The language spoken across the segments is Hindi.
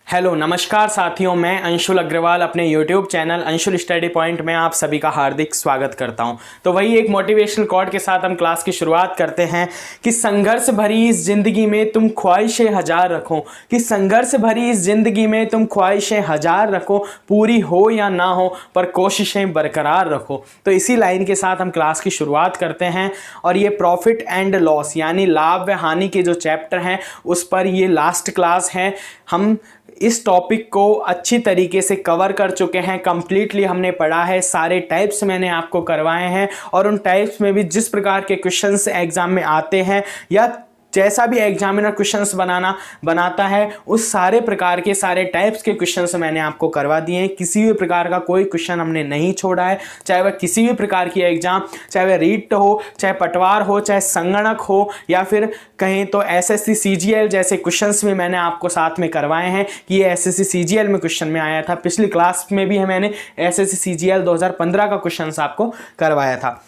हेलो नमस्कार साथियों, मैं अंशुल अग्रवाल अपने YouTube channel Anshul study point में आप सभी का हार्दिक स्वागत करता हूं। तो वही एक मोटिवेशनल कोट के साथ हम क्लास की शुरुआत करते हैं कि संघर्ष भरी इस ज़िंदगी में तुम ख्वाहिशें हजार रखो, कि संघर्ष भरी इस ज़िंदगी में तुम ख्वाहिशें हजार रखो, पूरी हो या ना हो पर कोशिशें बरकरार रखो। तो इसी लाइन के साथ हम क्लास की शुरुआत करते हैं और ये प्रॉफिट एंड लॉस यानी लाभ व हानि के जो चैप्टर हैं उस पर ये लास्ट क्लास है। हम इस टॉपिक को अच्छी तरीके से कवर कर चुके हैं, कंप्लीटली हमने पढ़ा है, सारे टाइप्स मैंने आपको करवाए हैं और उन टाइप्स में भी जिस प्रकार के क्वेश्चंस एग्जाम में आते हैं या जैसा भी एग्जामिनर क्वेश्चंस बनाता है उस सारे प्रकार के सारे टाइप्स के क्वेश्चंस मैंने आपको करवा दिए हैं। किसी भी प्रकार का कोई क्वेश्चन हमने नहीं छोड़ा है, चाहे वह किसी भी प्रकार की एग्जाम, चाहे वह रीट हो, चाहे पटवार हो, चाहे संगणक हो या फिर कहें तो एसएससी सीजीएल जैसे क्वेश्चंस भी मैंने आपको साथ में करवाए हैं कि ये एसएससी सीजीएल में क्वेश्चन में आया था। पिछली क्लास में भी मैंने एसएससी सीजीएल 2015 का क्वेश्चन आपको करवाया था।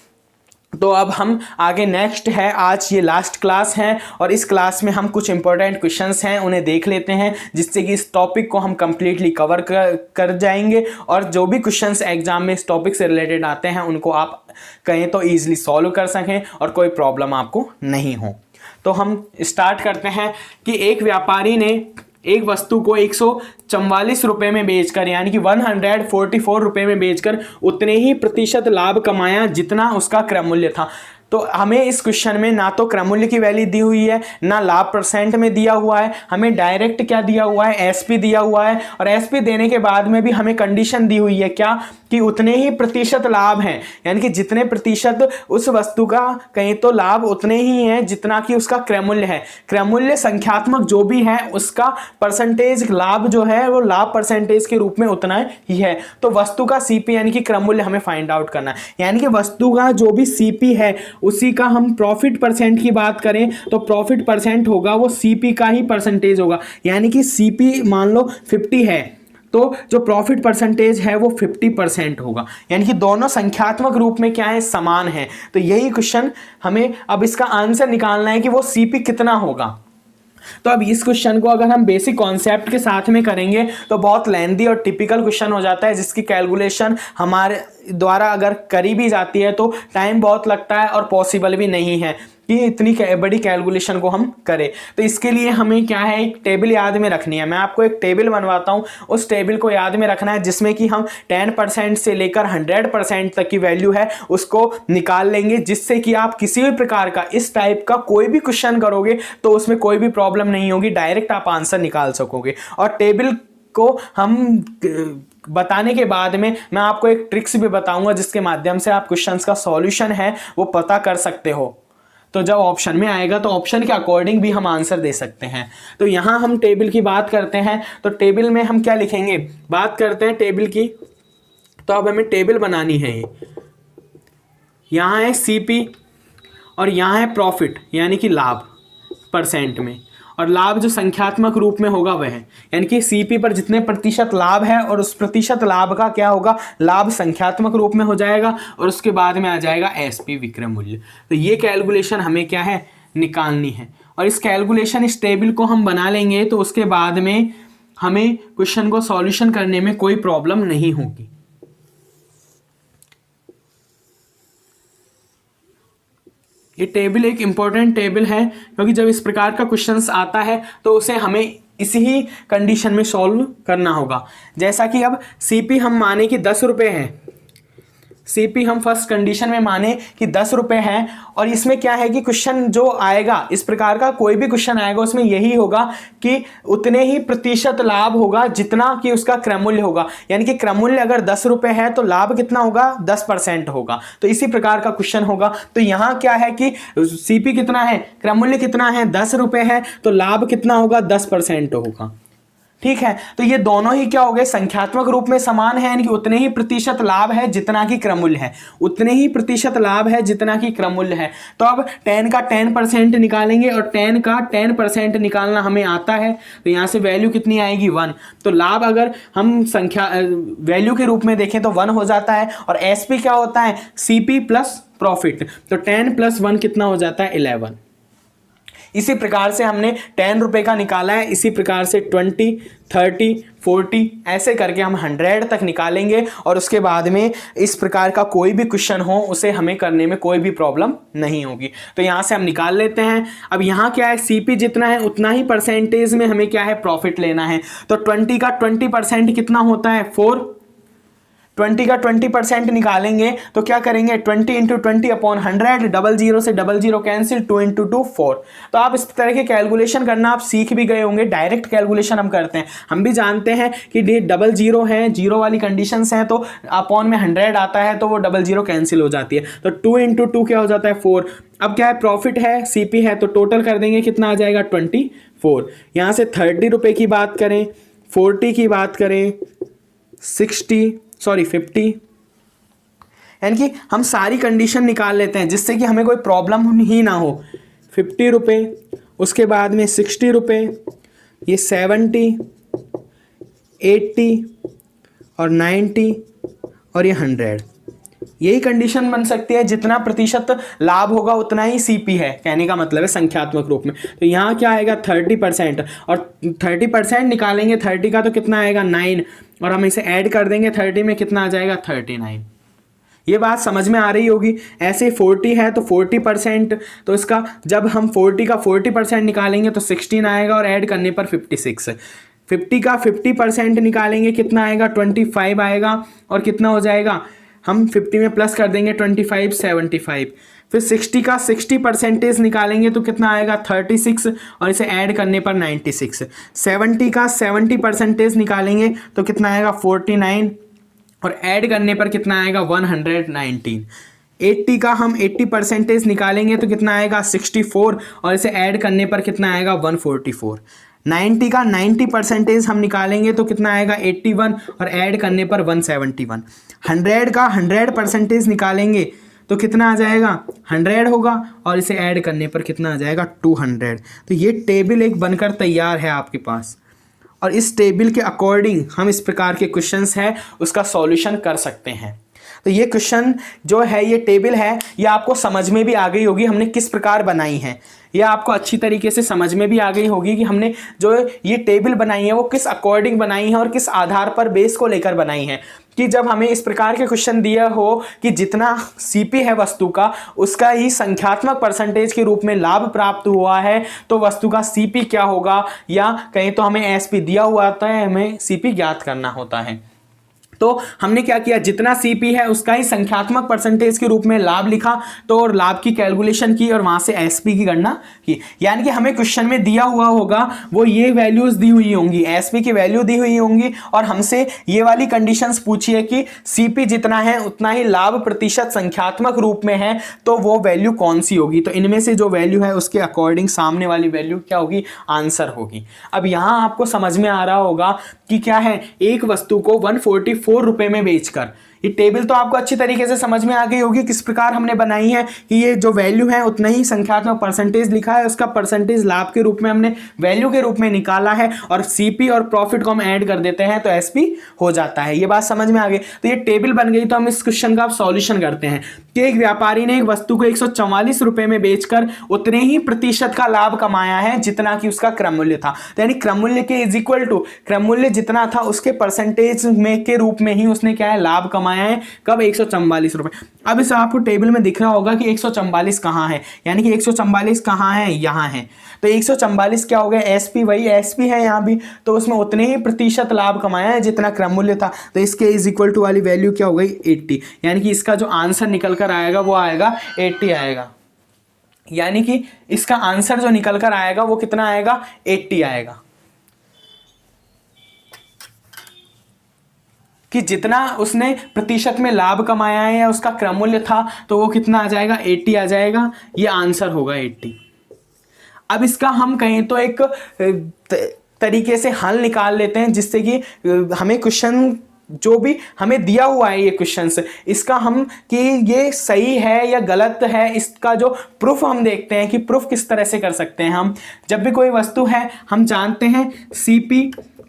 तो अब हम आगे नेक्स्ट है, आज ये लास्ट क्लास है और इस क्लास में हम कुछ इंपॉर्टेंट क्वेश्चंस हैं उन्हें देख लेते हैं जिससे कि इस टॉपिक को हम कंप्लीटली कवर कर जाएंगे और जो भी क्वेश्चंस एग्जाम में इस टॉपिक से रिलेटेड आते हैं उनको आप कहें तो ईजिली सॉल्व कर सकें और कोई प्रॉब्लम आपको नहीं हो। तो हम स्टार्ट करते हैं कि एक व्यापारी ने एक वस्तु को 144 रुपये में बेचकर यानी कि 144 रुपये में बेचकर उतने ही प्रतिशत लाभ कमाया जितना उसका क्रय मूल्य था। तो हमें इस क्वेश्चन में ना तो क्रय मूल्य की वैल्यू दी हुई है ना लाभ परसेंट में दिया हुआ है, हमें डायरेक्ट क्या दिया हुआ है, एसपी दिया हुआ है और एसपी देने के बाद में भी हमें कंडीशन दी हुई है क्या कि उतने ही प्रतिशत लाभ हैं, यानी कि जितने प्रतिशत उस वस्तु का कहीं तो लाभ उतने ही हैं जितना कि उसका क्रय मूल्य है। क्रय मूल्य संख्यात्मक जो भी है उसका परसेंटेज लाभ जो है वो लाभ परसेंटेज के रूप में उतना ही है। तो वस्तु का सीपी यानी कि क्रय मूल्य हमें फाइंड आउट करना है, यानी कि वस्तु का जो भी सीपी है उसी का हम प्रॉफिट परसेंट की बात करें तो प्रॉफिट परसेंट होगा वो सीपी का ही परसेंटेज होगा, यानी कि सीपी मान लो 50 है तो जो प्रॉफिट परसेंटेज है वो 50% होगा, यानी कि दोनों संख्यात्मक रूप में क्या है, समान है। तो यही क्वेश्चन हमें अब इसका आंसर निकालना है कि वो सीपी कितना होगा। तो अब इस क्वेश्चन को अगर हम बेसिक कॉन्सेप्ट के साथ में करेंगे तो बहुत लेंथी और टिपिकल क्वेश्चन हो जाता है जिसकी कैलकुलेशन हमारे द्वारा अगर करी भी जाती है तो टाइम बहुत लगता है और पॉसिबल भी नहीं है कि इतनी बड़ी कैलकुलेशन को हम करें। तो इसके लिए हमें क्या है, एक टेबल याद में रखनी है। मैं आपको एक टेबल बनवाता हूं, उस टेबल को याद में रखना है जिसमें कि हम 10% से लेकर 100% तक की वैल्यू है उसको निकाल लेंगे, जिससे कि आप किसी भी प्रकार का इस टाइप का कोई भी क्वेश्चन करोगे तो उसमें कोई भी प्रॉब्लम नहीं होगी, डायरेक्ट आप आंसर निकाल सकोगे। और टेबल को हम बताने के बाद में मैं आपको एक ट्रिक्स भी बताऊंगा जिसके माध्यम से आप क्वेश्चंस का सॉल्यूशन है वो पता कर सकते हो। तो जब ऑप्शन में आएगा तो ऑप्शन के अकॉर्डिंग भी हम आंसर दे सकते हैं। तो यहाँ हम टेबल की बात करते हैं तो टेबल में हम क्या लिखेंगे, बात करते हैं टेबल की। तो अब हमें टेबल बनानी है, यहाँ है सीपी और यहाँ है प्रॉफिट यानी कि लाभ परसेंट में, और लाभ जो संख्यात्मक रूप में होगा वह है, यानी कि सीपी पर जितने प्रतिशत लाभ है और उस प्रतिशत लाभ का क्या होगा, लाभ संख्यात्मक रूप में हो जाएगा और उसके बाद में आ जाएगा एसपी विक्रय मूल्य। तो ये कैलकुलेशन हमें क्या है, निकालनी है और इस कैलकुलेशन इस टेबल को हम बना लेंगे तो उसके बाद में हमें क्वेश्चन को सॉल्यूशन करने में कोई प्रॉब्लम नहीं होगी। ये टेबल एक इंपॉर्टेंट टेबल है क्योंकि जब इस प्रकार का क्वेश्चंस आता है तो उसे हमें इसी ही कंडीशन में सॉल्व करना होगा। जैसा कि अब सीपी हम माने कि 10 रुपये है, सीपी हम फर्स्ट कंडीशन में माने कि 10 रुपये हैं और इसमें क्या है कि क्वेश्चन जो आएगा इस प्रकार का कोई भी क्वेश्चन आएगा उसमें यही होगा कि उतने ही प्रतिशत लाभ होगा जितना कि उसका क्रय मूल्य होगा, यानी कि क्रय मूल्य अगर 10 रुपये है तो लाभ कितना होगा, 10% होगा। तो इसी प्रकार का क्वेश्चन होगा। तो यहाँ क्या है कि सीपी कितना है, क्रय मूल्य कितना है, 10 रुपये है तो लाभ कितना होगा, 10% होगा। ठीक है, तो ये दोनों ही क्या हो गए, संख्यात्मक रूप में समान है, यानी कि उतने ही प्रतिशत लाभ है जितना कि क्रय मूल्य है, उतने ही प्रतिशत लाभ है जितना कि क्रय मूल्य है। तो अब 10 का 10% निकालेंगे और 10 का 10% निकालना हमें आता है तो यहाँ से वैल्यू कितनी आएगी, 1। तो लाभ अगर हम संख्या वैल्यू के रूप में देखें तो 1 हो जाता है और एसपी क्या होता है, सीपी प्लस प्रॉफिट। तो 10 + 1 कितना हो जाता है, 11। इसी प्रकार से हमने 10 रुपये का निकाला है, इसी प्रकार से 20, 30, 40 ऐसे करके हम 100 तक निकालेंगे और उसके बाद में इस प्रकार का कोई भी क्वेश्चन हो उसे हमें करने में कोई भी प्रॉब्लम नहीं होगी। तो यहाँ से हम निकाल लेते हैं। अब यहाँ क्या है, सीपी जितना है उतना ही परसेंटेज में हमें क्या है, प्रॉफिट लेना है। तो 20 का 20% कितना होता है, 4। 20 का 20% निकालेंगे तो क्या करेंगे, 20 × 20/100, डबल जीरो से डबल जीरो कैंसिल, 2 × 2 4। तो आप इस तरह के कैलकुलेशन करना आप सीख भी गए होंगे। डायरेक्ट कैलकुलेशन हम करते हैं, हम भी जानते हैं कि डबल जीरो है, जीरो वाली कंडीशंस हैं तो अपॉन में 100 आता है तो वो डबल जीरो कैंसिल हो जाती है। तो 2 × 2 क्या हो जाता है, 4। अब क्या है, प्रॉफिट है, सीपी है, तो टोटल कर देंगे, कितना आ जाएगा, 24। यहाँ से 30 रुपये की बात करें, 40 की बात करें, 50, यानी कि हम सारी कंडीशन निकाल लेते हैं जिससे कि हमें कोई प्रॉब्लम ही ना हो। 50 रुपये, उसके बाद में 60 रुपये, ये 70, 80 और 90 और ये 100। यही कंडीशन बन सकती है। जितना प्रतिशत लाभ होगा उतना ही सीपी है, कहने का मतलब है संख्यात्मक रूप में। तो यहाँ क्या आएगा, 30%, और 30% निकालेंगे 30 का तो कितना आएगा, 9, और हम इसे ऐड कर देंगे 30 में, कितना आ जाएगा, 39। ये बात समझ में आ रही होगी। ऐसे 40 है तो 40%, तो इसका जब हम 40 का 40% निकालेंगे तो 16 आएगा और ऐड करने पर 56। 50 का 50% निकालेंगे, कितना आएगा, 25 आएगा, और कितना हो जाएगा, हम 50 में प्लस कर देंगे 25, 75। फिर 60 का 60% निकालेंगे तो कितना आएगा, 36, और इसे ऐड करने पर 96। 70 का 70% निकालेंगे तो कितना आएगा, 49, और ऐड करने पर कितना आएगा, 119। 80 का हम 80% निकालेंगे तो कितना आएगा, 64, और इसे ऐड करने पर कितना आएगा, 144। 90 का 90% हम निकालेंगे तो कितना आएगा, 81, और ऐड करने पर 171। 100 का 100% निकालेंगे तो कितना आ जाएगा, 100 होगा, और इसे ऐड करने पर कितना आ जाएगा, 200। तो ये टेबल एक बनकर तैयार है आपके पास, और इस टेबल के अकॉर्डिंग हम इस प्रकार के क्वेश्चंस हैं उसका सॉल्यूशन कर सकते हैं। तो ये क्वेश्चन जो है, ये टेबल है, ये आपको समझ में भी आ गई होगी हमने किस प्रकार बनाई है। ये आपको अच्छी तरीके से समझ में भी आ गई होगी कि हमने जो ये टेबल बनाई है वो किस अकॉर्डिंग बनाई है और किस आधार पर बेस को लेकर बनाई है। कि जब हमें इस प्रकार के क्वेश्चन दिया हो कि जितना सीपी है वस्तु का उसका ही संख्यात्मक परसेंटेज के रूप में लाभ प्राप्त हुआ है, तो वस्तु का सीपी क्या होगा, या कहीं तो हमें एसपी दिया हुआ होता है, हमें सीपी ज्ञात करना होता है। तो हमने क्या किया, जितना सीपी है उसका ही संख्यात्मक परसेंटेज के रूप में लाभ लिखा, तो और लाभ की कैलकुलेशन की और वहां से एसपी की गणना की। यानी कि हमें क्वेश्चन में दिया हुआ होगा वो ये वैल्यूज दी हुई होंगी, एसपी की वैल्यू दी हुई होंगी, और हमसे ये वाली कंडीशंस पूछी है कि सीपी जितना है उतना ही लाभ प्रतिशत संख्यात्मक रूप में है, तो वो वैल्यू कौन सी होगी। तो इनमें से जो वैल्यू है उसके अकॉर्डिंग सामने वाली वैल्यू क्या होगी, आंसर होगी। अब यहां आपको समझ में आ रहा होगा कि क्या है, एक वस्तु को 144 रुपए में बेचकर, ये टेबल तो आपको अच्छी तरीके से समझ में आ गई होगी किस प्रकार हमने बनाई है कि ये जो वैल्यू है उतना ही संख्यात्मक परसेंटेज लिखा है, उसका परसेंटेज लाभ के रूप में हमने वैल्यू के रूप में निकाला है, और सीपी और प्रॉफिट को हम ऐड कर देते हैं तो एसपी हो जाता है। ये बात समझ में आ गई। तो ये टेबल बन गई। तो हम इस क्वेश्चन का सॉल्यूशन करते हैं कि एक व्यापारी ने एक वस्तु को 144 रुपए में बेचकर उतने ही प्रतिशत का लाभ कमाया है जितना कि उसका क्रम मूल्य था। तो यानी क्रम मूल्य के इज इक्वल टू क्रम मूल्य जितना था उसके परसेंटेज में के रूप में ही उसने क्या है, लाभ कमाया है। कब, 144 रुपए। अब इस आपको टेबल में दिख रहा होगा कि 144 कहां है, यानी कि 144 कहां है, यहां है। तो 144 क्या हो गया, एसपी, वही एसपी है यहां भी, तो उसमें उतने ही प्रतिशत लाभ कमाया है जितना क्रम मूल्य था। तो इसके इज इक्वल टू वाली वैल्यू क्या हो गई, 80। यानी कि इसका जो आंसर निकल कर आएगा वो आएगा 80 आएगा। यानी कि इसका आंसर जो निकल कर आएगा वो कितना आएगा, 80 आएगा। कि जितना उसने प्रतिशत में लाभ कमाया है या उसका क्रम मूल्य था तो वो कितना आ जाएगा, 80 आ जाएगा। ये आंसर होगा 80। अब इसका हम कहें तो एक तरीके से हल निकाल लेते हैं जिससे कि हमें क्वेश्चन जो भी हमें दिया हुआ है ये क्वेश्चंस, इसका हम कि ये सही है या गलत है, इसका जो प्रूफ हम देखते हैं कि प्रूफ किस तरह से कर सकते हैं। हम जब भी कोई वस्तु है हम जानते हैं सीपी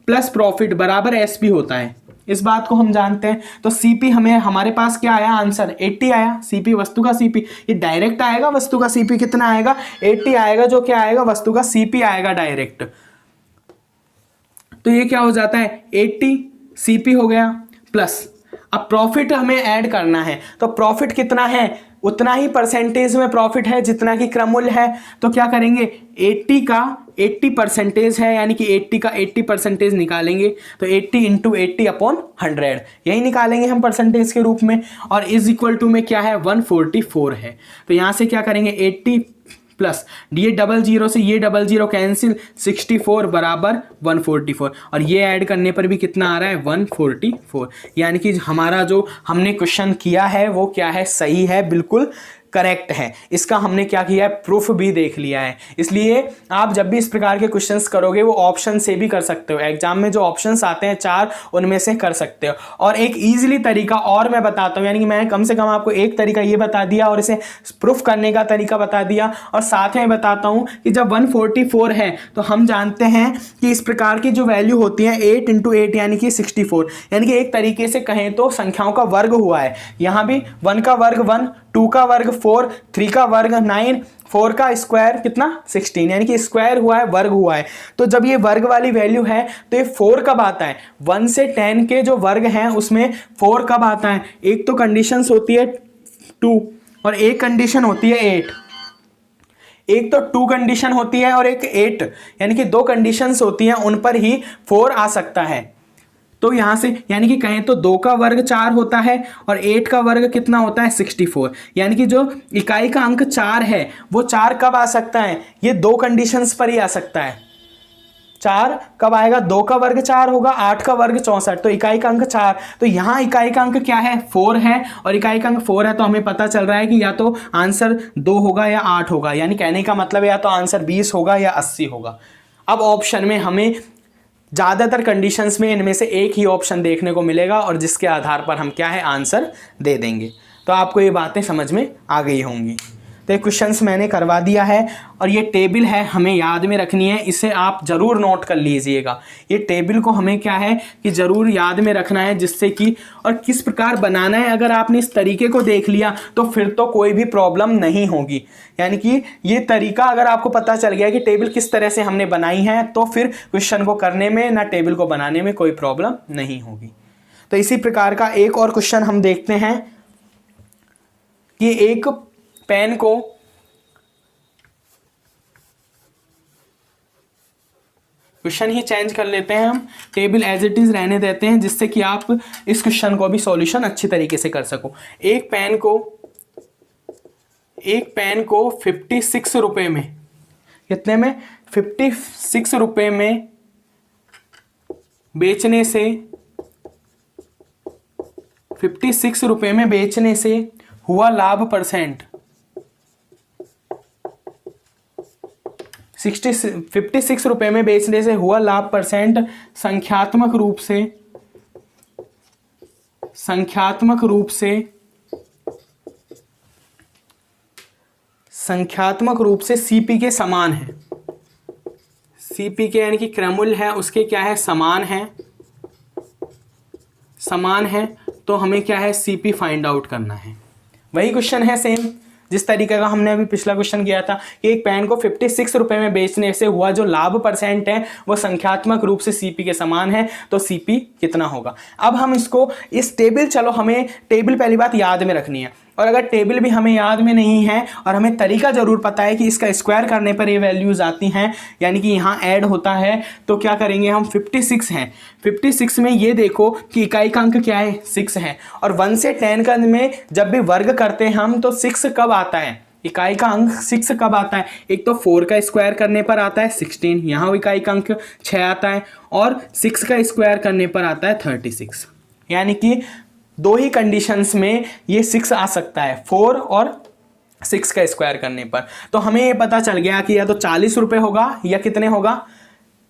प्लस प्रॉफिट बराबर एसपी होता है। इस बात को हम जानते हैं। तो सीपी हमें हमारे पास क्या आया आंसर 80 आया। सीपी वस्तु का सीपी, ये डायरेक्ट आएगा, वस्तु का सीपी कितना आएगा 80 आएगा, जो क्या आएगा वस्तु का सीपी आएगा डायरेक्ट। तो ये क्या हो जाता है 80 सीपी हो गया प्लस, अब प्रॉफिट हमें ऐड करना है, तो प्रॉफिट कितना है उतना ही परसेंटेज में प्रॉफिट है जितना कि क्रम मूल्य है। तो क्या करेंगे 80 का 80% है, यानी कि 80 का 80% निकालेंगे, तो 80 इंटू 80/100 यही निकालेंगे हम परसेंटेज के रूप में, और इज इक्वल टू में क्या है 144 है। तो यहाँ से क्या करेंगे 80 प्लस ये 00 से ये 00 कैंसिल, 64 बराबर 144, और ये ऐड करने पर भी कितना आ रहा है 144, यानी कि हमारा जो हमने क्वेश्चन किया है वो क्या है सही है, बिल्कुल करेक्ट है। इसका हमने क्या किया है प्रूफ भी देख लिया है। इसलिए आप जब भी इस प्रकार के क्वेश्चंस करोगे वो ऑप्शन से भी कर सकते हो, एग्जाम में जो ऑप्शंस आते हैं 4 उनमें से कर सकते हो। और एक ईजिली तरीका और मैं बताता हूँ, यानी कि मैंने कम से कम आपको एक तरीका ये बता दिया और इसे प्रूफ करने का तरीका बता दिया, और साथ में बताता हूँ कि जब 144 है तो हम जानते हैं कि इस प्रकार की जो वैल्यू होती है 8 इंटू 8 यानी कि 64, यानी कि एक तरीके से कहें तो संख्याओं का वर्ग हुआ है। यहाँ भी 1 का वर्ग 1, 2 का वर्ग 4, 3 का वर्ग 9, 4 का स्क्वायर कितना 16, यानी कि स्क्वायर हुआ है वर्ग हुआ है। तो जब ये वर्ग वाली वैल्यू है तो ये 4 कब आता है 1 से 10 के जो वर्ग हैं उसमें 4 कब आता है, एक तो कंडीशंस होती है 2 और एक कंडीशन होती है 8, एक तो 2 कंडीशन होती है और एक 8, यानी कि 2 कंडीशंस होती हैं उन पर ही 4 आ सकता है। तो यहां से यानी कि कहें तो 2 का वर्ग 4 होता है और 8 का वर्ग कितना होता है 64, यानी कि जो इकाई का अंक 4 है वो 4 कब आ सकता है, ये 2 कंडीशंस पर ही आ सकता है। 4 कब आएगा, 2 का वर्ग 4 होगा, 8 का वर्ग 64, तो इकाई का अंक 4, तो यहाँ इकाई का अंक क्या है 4 है, और इकाई का अंक 4 है तो हमें पता चल रहा है कि या तो आंसर 2 होगा या 8 होगा, यानी कहने का मतलब या तो आंसर 20 होगा या 80 होगा। अब ऑप्शन में हमें ज़्यादातर कंडीशंस में इनमें से एक ही ऑप्शन देखने को मिलेगा और जिसके आधार पर हम क्या है आंसर दे देंगे। तो आपको ये बातें समझ में आ गई होंगी। तो ये क्वेश्चंस मैंने करवा दिया है और ये टेबल है हमें याद में रखनी है, इसे आप ज़रूर नोट कर लीजिएगा। ये टेबल को हमें क्या है कि ज़रूर याद में रखना है, जिससे कि और किस प्रकार बनाना है अगर आपने इस तरीके को देख लिया तो फिर तो कोई भी प्रॉब्लम नहीं होगी। यानी कि ये तरीका अगर आपको पता चल गया कि टेबल किस तरह से हमने बनाई है तो फिर क्वेश्चन को करने में ना टेबल को बनाने में कोई प्रॉब्लम नहीं होगी। तो इसी प्रकार का एक और क्वेश्चन हम देखते हैं कि एक पेन को क्वेश्चन ही चेंज कर लेते हैं, हम टेबल एज इट इज रहने देते हैं जिससे कि आप इस क्वेश्चन को भी सॉल्यूशन अच्छी तरीके से कर सको। एक पेन को 56 रुपए में, कितने में 56 रुपए में बेचने से 56 रुपए में बेचने से हुआ लाभ परसेंट 56 रुपए में बेचने से हुआ लाभ परसेंट संख्यात्मक रूप से सीपी के समान है। सीपी के यानी कि क्रमूल्य है उसके क्या है समान है, तो हमें क्या है सीपी फाइंड आउट करना है। वही क्वेश्चन है सेम जिस तरीके का हमने अभी पिछला क्वेश्चन किया था कि एक पेन को 56 रुपए में बेचने से हुआ जो लाभ परसेंट है वो संख्यात्मक रूप से सीपी के समान है, तो सीपी कितना होगा। अब हम इसको इस टेबल, चलो हमें टेबल पहली बात याद में रखनी है, और अगर टेबल भी हमें याद में नहीं है और हमें तरीका जरूर पता है कि इसका स्क्वायर करने पर ये वैल्यूज आती हैं, यानी कि यहाँ ऐड होता है, तो क्या करेंगे हम 56 हैं, 56 में ये देखो कि इकाई का अंक क्या है 6 है, और 1 से 10 का में जब भी वर्ग करते हैं हम तो 6 कब आता है, इकाई का अंक 6 कब आता है, एक तो 4 का स्क्वायर करने पर आता है 16, यहाँ इकाई का अंक 6 आता है, और 6 का स्क्वायर करने पर आता है 36, यानी कि 2 ही कंडीशंस में ये 6 आ सकता है, 4 और 6 का स्क्वायर करने पर। तो हमें ये पता चल गया कि या तो 40 रुपये होगा या कितने होगा,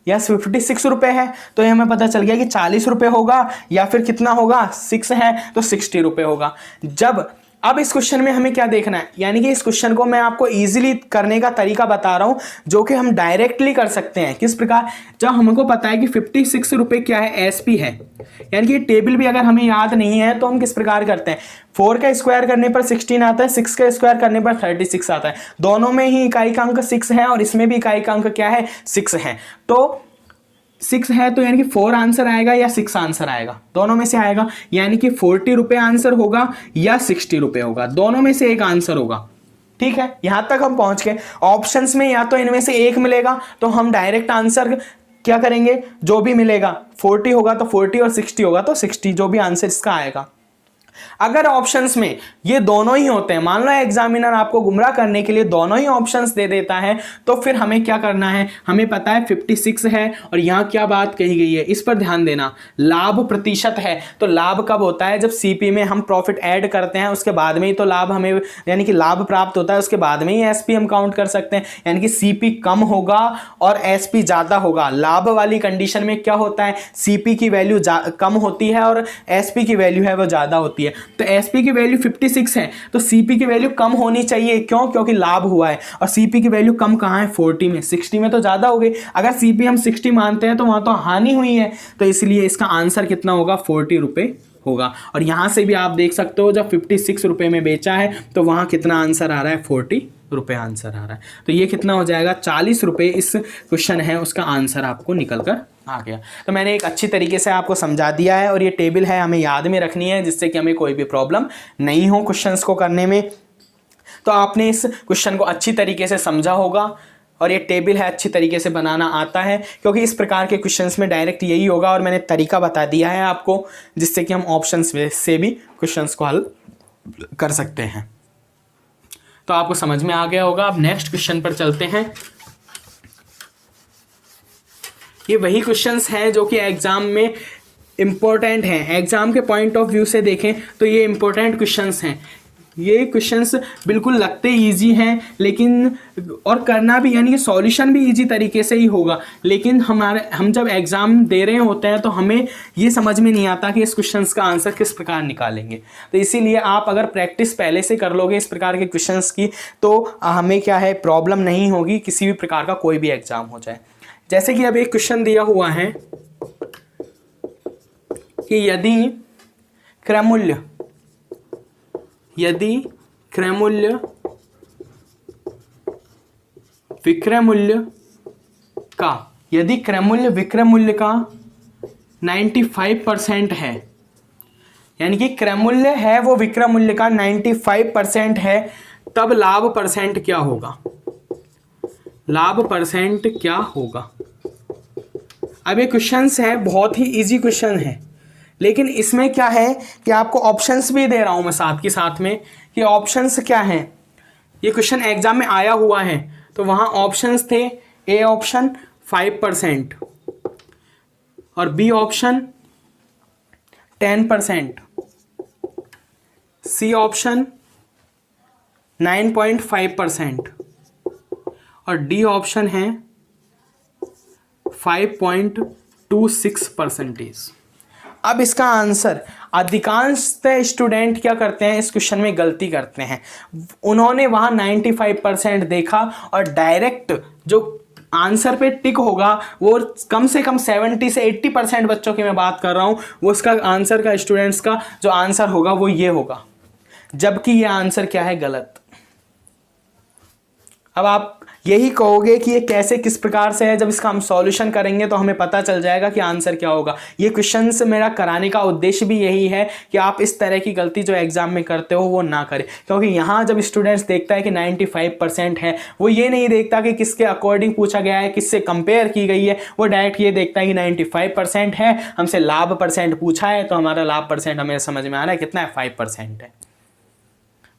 या 56 रुपये है तो ये हमें पता चल गया कि 40 रुपये होगा, या फिर कितना होगा 6 है तो 60 रुपये होगा। जब अब इस क्वेश्चन में हमें क्या देखना है, यानी कि इस क्वेश्चन को मैं आपको इजीली करने का तरीका बता रहा हूं जो कि हम डायरेक्टली कर सकते हैं। किस प्रकार, जब हमको पता है कि 56 रुपये क्या है, एसपी है, यानी कि टेबल भी अगर हमें याद नहीं है तो हम किस प्रकार करते हैं, 4 का स्क्वायर करने पर 16 आता है, 6 का स्क्वायर करने पर 36 आता है। दोनों में ही इकाई का अंक 6 है और इसमें भी इकाई का अंक क्या है, 6 है। तो 6 है तो यानी कि 4 आंसर आएगा या 6 आंसर आएगा, दोनों में से आएगा। यानी कि 40 रुपये आंसर होगा या 60 रुपये होगा, दोनों में से एक आंसर होगा। ठीक है, यहां तक हम पहुंच गए। ऑप्शंस में या तो इनमें से एक मिलेगा तो हम डायरेक्ट आंसर क्या करेंगे, जो भी मिलेगा, 40 होगा तो 40 और 60 होगा तो 60, जो भी आंसर इसका आएगा। अगर ऑप्शंस में ये दोनों ही होते हैं, मान लो एग्जामिनर आपको गुमराह करने के लिए दोनों ही ऑप्शंस दे देता है, तो फिर हमें क्या करना है, हमें पता है 56 है और यहां क्या बात कही गई है, इस पर ध्यान देना, लाभ प्रतिशत है। तो लाभ कब होता है, जब सीपी में हम प्रॉफिट ऐड करते हैं उसके बाद में ही तो लाभ हमें, यानी कि लाभ प्राप्त होता है, उसके बाद में ही एसपी हम काउंट कर सकते हैं। यानी कि सीपी कम होगा और एसपी ज्यादा होगा। लाभ वाली कंडीशन में क्या होता है, सीपी की वैल्यू कम होती है और एसपी की वैल्यू है वो ज्यादा होती है। तो एसपी की वैल्यू 56 है तो सीपी की वैल्यू कम होनी चाहिए, क्यों, क्योंकि लाभ हुआ है। और सीपी की वैल्यू कम कहां है, 40 में, 60 में तो ज्यादा हो गई। अगर सीपी हम 60 मानते हैं तो वहां तो हानि हुई है, तो इसलिए इसका आंसर कितना होगा, 40 रुपये होगा। और यहां से भी आप देख सकते हो जब 56 रुपये में बेचा है तो वहां कितना आंसर आ रहा है, 40 रुपये आंसर आ रहा है। तो ये कितना हो जाएगा, 40 रुपये इस क्वेश्चन है उसका आंसर आपको निकल कर आ गया। तो मैंने एक अच्छी तरीके से आपको समझा दिया है और ये टेबल है हमें याद में रखनी है जिससे कि हमें कोई भी प्रॉब्लम नहीं हो क्वेश्चंस को करने में। तो आपने इस क्वेश्चन को अच्छी तरीके से समझा होगा और ये टेबल है अच्छी तरीके से बनाना आता है, क्योंकि इस प्रकार के क्वेश्चंस में डायरेक्ट यही होगा और मैंने तरीका बता दिया है आपको जिससे कि हम ऑप्शंस से भी क्वेश्चंस को हल कर सकते हैं। तो आपको समझ में आ गया होगा। अब नेक्स्ट क्वेश्चन पर चलते हैं। ये वही क्वेश्चंस हैं जो कि एग्जाम में इंपॉर्टेंट हैं, एग्जाम के पॉइंट ऑफ व्यू से देखें तो ये इंपॉर्टेंट क्वेश्चंस हैं। ये क्वेश्चंस बिल्कुल लगते इजी हैं लेकिन, और करना भी, यानी कि सॉल्यूशन भी इजी तरीके से ही होगा, लेकिन हम जब एग्ज़ाम दे रहे होते हैं तो हमें ये समझ में नहीं आता कि इस क्वेश्चंस का आंसर किस प्रकार निकालेंगे। तो इसीलिए आप अगर प्रैक्टिस पहले से कर लोगे इस प्रकार के क्वेश्चंस की तो हमें क्या है, प्रॉब्लम नहीं होगी किसी भी प्रकार का कोई भी एग्ज़ाम हो जाए। जैसे कि अब एक क्वेश्चन दिया हुआ है कि यदि क्रयमूल्य विक्रय मूल्य का 95% है, यानी कि क्रय मूल्य है वो विक्रय मूल्य का 95% है, तब लाभ परसेंट क्या होगा, लाभ परसेंट क्या होगा। अब ये क्वेश्चंस है, बहुत ही इजी क्वेश्चन है, लेकिन इसमें क्या है कि आपको ऑप्शंस भी दे रहा हूं मैं साथ के साथ में कि ऑप्शंस क्या हैं। ये क्वेश्चन एग्जाम में आया हुआ है तो वहां ऑप्शंस थे, ए ऑप्शन 5% और बी ऑप्शन 10%, सी ऑप्शन 9.5% और डी ऑप्शन है 5.26%। अब इसका आंसर, अधिकांश स्टूडेंट क्या करते हैं, इस क्वेश्चन में गलती करते हैं। उन्होंने वहां 95% देखा और डायरेक्ट जो आंसर पे टिक होगा वो कम से कम 70 से 80% बच्चों की मैं बात कर रहा हूं, वो उसका आंसर का, स्टूडेंट्स का जो आंसर होगा वो ये होगा, जबकि ये आंसर क्या है, गलत। अब आप यही कहोगे कि ये कैसे, किस प्रकार से है, जब इसका हम सॉल्यूशन करेंगे तो हमें पता चल जाएगा कि आंसर क्या होगा। ये क्वेश्चंस मेरा कराने का उद्देश्य भी यही है कि आप इस तरह की गलती जो एग्जाम में करते हो वो ना करें, क्योंकि यहाँ जब स्टूडेंट्स देखता है कि 95% है, वो ये नहीं देखता कि किसके अकॉर्डिंग पूछा गया है, किससे कंपेयर की गई है, वो डायरेक्ट ये देखता है कि 95% है, हमसे लाभ परसेंट पूछा है तो हमारा लाभ परसेंट हमें समझ में आ रहा है कितना है, 5% है।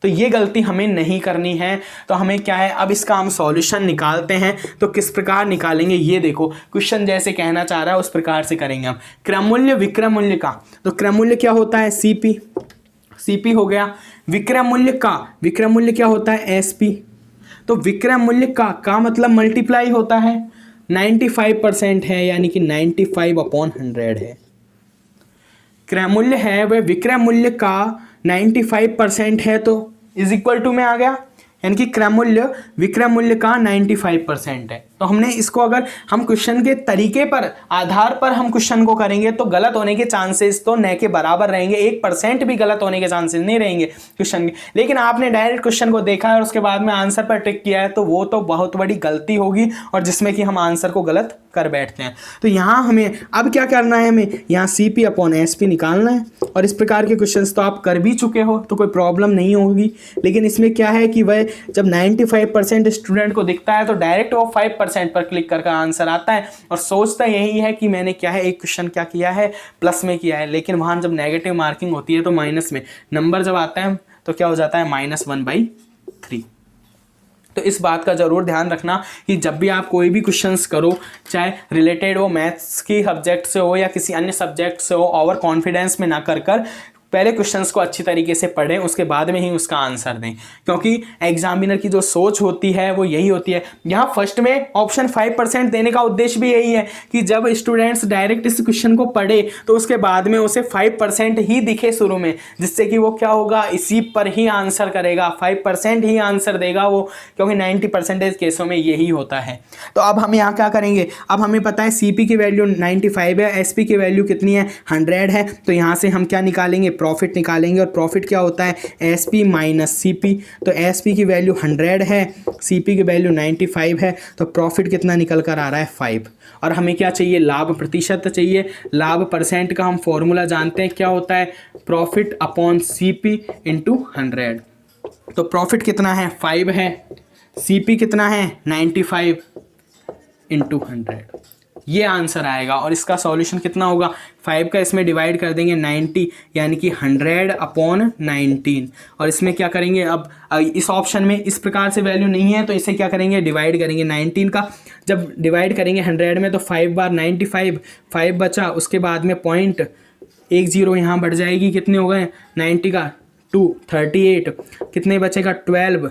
तो ये गलती हमें नहीं करनी है। तो हमें क्या है, अब इसका हम सॉल्यूशन निकालते हैं। तो किस प्रकार निकालेंगे, ये देखो क्वेश्चन जैसे कहना चाह रहा है उस प्रकार से करेंगे हम। क्रयमूल्य विक्रय मूल्य का, तो क्रयमूल्य क्या होता है, सीपी हो गया। विक्रय मूल्य क्या होता है, एसपी। तो विक्रय मूल्य का मतलब मल्टीप्लाई होता है, 95% है यानी कि 95/100 है। क्रय मूल्य है वह विक्रय मूल्य का 95% है तो इज इक्वल टू में आ गया, यानी कि क्रम मूल्य विक्रम मूल्य का 95% है। तो हमने इसको अगर हम क्वेश्चन के तरीके पर आधार पर हम क्वेश्चन को करेंगे तो गलत होने के चांसेस तो न के बराबर रहेंगे, 1% भी गलत होने के चांसेस नहीं रहेंगे क्वेश्चन के। लेकिन आपने डायरेक्ट क्वेश्चन को देखा है और उसके बाद में आंसर पर टिक किया है तो वो तो बहुत बड़ी गलती होगी और जिसमें कि हम आंसर को गलत कर बैठते हैं। तो यहाँ हमें अब क्या करना है, हमें यहाँ CP/SP निकालना है और इस प्रकार के क्वेश्चंस तो आप कर भी चुके हो तो कोई प्रॉब्लम नहीं होगी। लेकिन इसमें क्या है कि वह जब 95% स्टूडेंट को दिखता है तो डायरेक्ट वो 5% पर क्लिक करके आंसर आता है और सोचता यही है कि मैंने क्या है एक क्वेश्चन क्या किया है प्लस में किया है, लेकिन वहाँ जब नेगेटिव मार्किंग होती है तो माइनस में नंबर जब आता है तो क्या हो जाता है -1/3। तो इस बात का ज़रूर ध्यान रखना कि जब भी आप कोई भी क्वेश्चंस करो, चाहे रिलेटेड हो मैथ्स की सब्जेक्ट से हो या किसी अन्य सब्जेक्ट से हो, ओवर कॉन्फिडेंस में ना कर पहले क्वेश्चंस को अच्छी तरीके से पढ़ें, उसके बाद में ही उसका आंसर दें। क्योंकि एग्जामिनर की जो सोच होती है वो यही होती है। यहाँ फर्स्ट में ऑप्शन 5% देने का उद्देश्य भी यही है कि जब स्टूडेंट्स डायरेक्ट इस क्वेश्चन को पढ़े तो उसके बाद में उसे 5% ही दिखे शुरू में, जिससे कि वो क्या होगा इसी पर ही आंसर करेगा, 5% ही आंसर देगा वो, क्योंकि 90% केसों में यही होता है। तो अब हम यहाँ क्या करेंगे, अब हमें पता है CP की वैल्यू 95 है, SP की वैल्यू कितनी है 100 है। तो यहाँ से हम क्या निकालेंगे, प्रॉफिट निकालेंगे और प्रॉफिट क्या होता है SP माइनस CP। तो SP की वैल्यू 100 है, CP की वैल्यू 95 है, तो प्रॉफिट कितना निकल कर आ रहा है 5। और हमें क्या चाहिए, लाभ प्रतिशत चाहिए। लाभ परसेंट का हम फॉर्मूला जानते हैं, क्या होता है प्रॉफिट अपॉन CP इंटू 100। तो प्रॉफिट कितना है 5 है, CP कितना है 95 इंटू 100, ये आंसर आएगा। और इसका सॉल्यूशन कितना होगा, 5 का इसमें डिवाइड कर देंगे 90, यानी कि 100/19। और इसमें क्या करेंगे, अब इस ऑप्शन में इस प्रकार से वैल्यू नहीं है तो इसे क्या करेंगे, डिवाइड करेंगे 19 का। जब डिवाइड करेंगे 100 में तो 5 बार 95, 5 बचा, उसके बाद में 0.10 यहाँ बढ़ जाएगी, कितने हो गए 90 का 2 38, कितने बचेगा 12,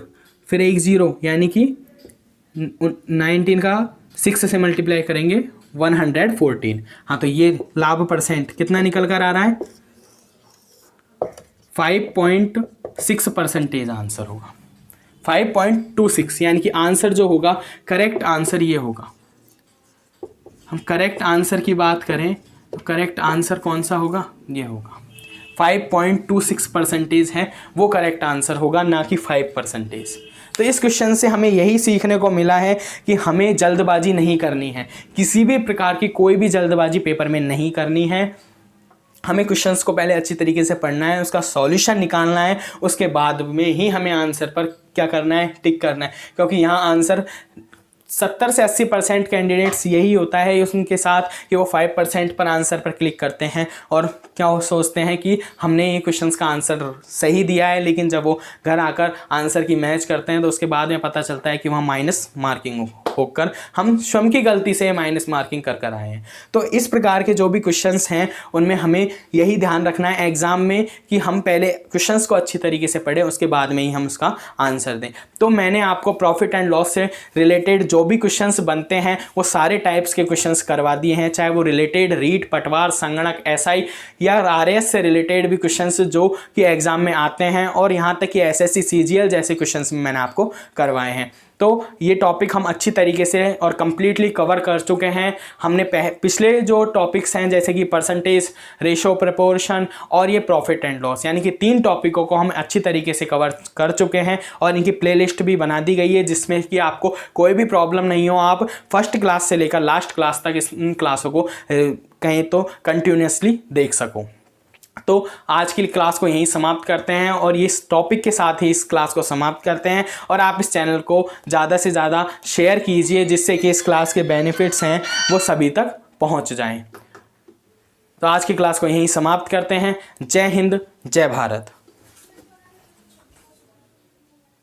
फिर 10 यानी कि 19 का 6 से मल्टीप्लाई करेंगे 114। हाँ, तो ये लाभ परसेंट कितना निकल कर आ रहा है 5.6% आंसर होगा, 5.26, यानी कि आंसर जो होगा करेक्ट आंसर ये होगा। हम करेक्ट आंसर की बात करें तो करेक्ट आंसर कौन सा होगा, ये होगा 5.26% है वो करेक्ट आंसर होगा, ना कि 5%। तो इस क्वेश्चन से हमें यही सीखने को मिला है कि हमें जल्दबाजी नहीं करनी है, किसी भी प्रकार की कोई भी जल्दबाजी पेपर में नहीं करनी है। हमें क्वेश्चंस को पहले अच्छी तरीके से पढ़ना है, उसका सॉल्यूशन निकालना है, उसके बाद में ही हमें आंसर पर क्या करना है, टिक करना है। क्योंकि यहाँ आंसर 70 से 80% कैंडिडेट्स यही होता है उनके साथ कि वो 5% पर आंसर पर क्लिक करते हैं और क्या वो सोचते हैं कि हमने ये क्वेश्चंस का आंसर सही दिया है, लेकिन जब वो घर आकर आंसर की मैच करते हैं तो उसके बाद में पता चलता है कि वहाँ माइनस मार्किंग होकर हम स्वयं की गलती से माइनस मार्किंग कर आए हैं। तो इस प्रकार के जो भी क्वेश्चंस हैं उनमें हमें यही ध्यान रखना है एग्जाम में कि हम पहले क्वेश्चंस को अच्छी तरीके से पढ़ें, उसके बाद में ही हम उसका आंसर दें। तो मैंने आपको प्रॉफिट एंड लॉस से रिलेटेड जो भी क्वेश्चंस बनते हैं वो सारे टाइप्स के क्वेश्चंस करवा दिए हैं, चाहे वो रिलेटेड रीट, पटवार, संगणक, SI या RAS से रिलेटेड भी क्वेश्चंस जो कि एग्जाम में आते हैं, और यहाँ तक कि SSC CGL जैसे क्वेश्चंस मैंने आपको करवाए हैं। तो ये टॉपिक हम अच्छी तरीके से और कंप्लीटली कवर कर चुके हैं। हमने पिछले जो टॉपिक्स हैं जैसे कि परसेंटेज, रेशो, प्रपोर्शन और ये प्रॉफिट एंड लॉस, यानी कि 3 टॉपिकों को हम अच्छी तरीके से कवर कर चुके हैं और इनकी प्लेलिस्ट भी बना दी गई है, जिसमें कि आपको कोई भी प्रॉब्लम नहीं हो, आप फर्स्ट क्लास से लेकर लास्ट क्लास तक इन क्लासों को कहें तो कंटिन्यूसली देख सको। तो आज की क्लास को यहीं समाप्त करते हैं और इस टॉपिक के साथ ही इस क्लास को समाप्त करते हैं। और आप इस चैनल को ज़्यादा से ज़्यादा शेयर कीजिए, जिससे कि इस क्लास के बेनिफिट्स हैं वो सभी तक पहुंच जाएं। तो आज की क्लास को यहीं समाप्त करते हैं। जय हिंद, जय भारत।